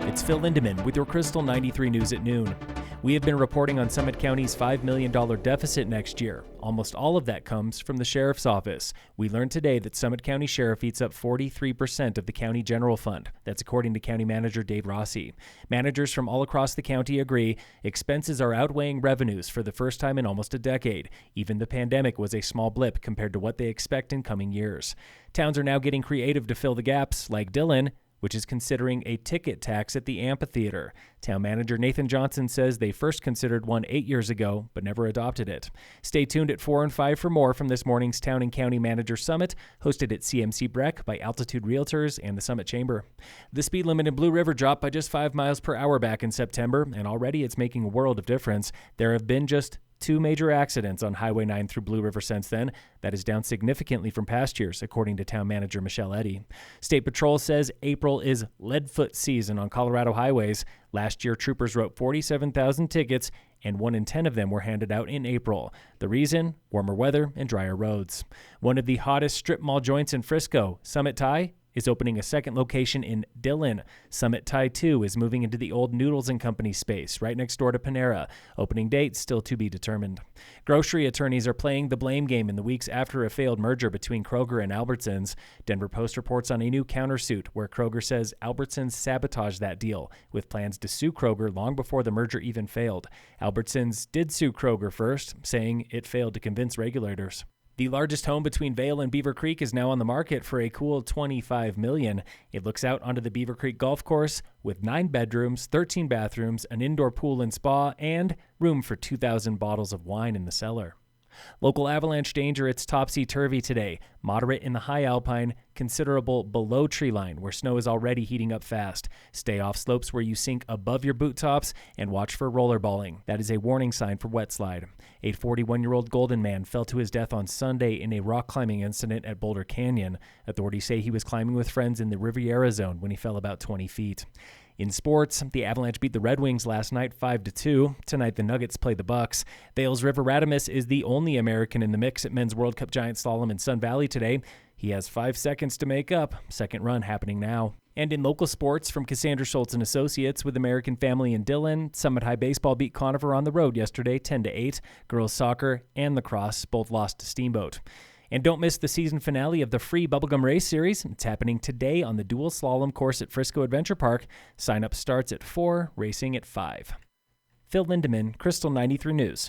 It's Phil Lindemann with your Krystal 93 News at noon. We have been reporting on Summit County's $5 million deficit next year. Almost all of that comes from the Sheriff's Office. We learned today that Summit County Sheriff eats up 43% of the county general fund. That's according to County Manager Dave Rossi. Managers from all across the county agree expenses are outweighing revenues for the first time in almost a decade. Even the pandemic was a small blip compared to what they expect in coming years. Towns are now getting creative to fill the gaps, like Dillon, which is considering a ticket tax at the amphitheater. Town manager Nathan Johnson says they first considered one 8 years ago, but never adopted it. Stay tuned at 4 and 5 for more from this morning's Town and County Manager Summit, hosted at CMC Breck by Altitude Realtors and the Summit Chamber. The speed limit in Blue River dropped by just 5 miles per hour back in September, and already it's making a world of difference. There have been just 2 major accidents on Highway 9 through Blue River since then. That is down significantly from past years, according to Town Manager Michelle Eddy. State Patrol says April is leadfoot season on Colorado highways. Last year, troopers wrote 47,000 tickets, and 1 in 10 of them were handed out in April. The reason? Warmer weather and drier roads. One of the hottest strip mall joints in Frisco, Summit Thai, is opening a second location in Dillon. Summit Thai 2 is moving into the old Noodles & Company space right next door to Panera. Opening date still to be determined. Grocery attorneys are playing the blame game in the weeks after a failed merger between Kroger and Albertsons. Denver Post reports on a new countersuit where Kroger says Albertsons sabotaged that deal, with plans to sue Kroger long before the merger even failed. Albertsons did sue Kroger first, saying it failed to convince regulators. The largest home between Vail and Beaver Creek is now on the market for a cool $25 million. It looks out onto the Beaver Creek golf course with 9 bedrooms, 13 bathrooms, an indoor pool and spa, and room for 2,000 bottles of wine in the cellar. Local avalanche danger, it's topsy-turvy today. Moderate in the high alpine, considerable below tree line where snow is already heating up fast. Stay off slopes where you sink above your boot tops and watch for rollerballing. That is a warning sign for wet slide. A 41-year-old Golden man fell to his death on Sunday in a rock climbing incident at Boulder Canyon. Authorities say he was climbing with friends in the Riviera zone when he fell about 20 feet. In sports, the Avalanche beat the Red Wings last night 5-2. Tonight, the Nuggets play the Bucks. Vail's River Radamus is the only American in the mix at Men's World Cup Giant Slalom in Sun Valley today. He has 5 seconds to make up. Second run happening now. And in local sports, from Cassandra Schultz and Associates with American Family in Dillon, Summit High Baseball beat Conifer on the road yesterday 10-8. Girls soccer and lacrosse both lost to Steamboat. And don't miss the season finale of the free Bubblegum Race Series. It's happening today on the dual slalom course at Frisco Adventure Park. Sign-up starts at 4, racing at 5. Phil Lindemann, Krystal 93 News.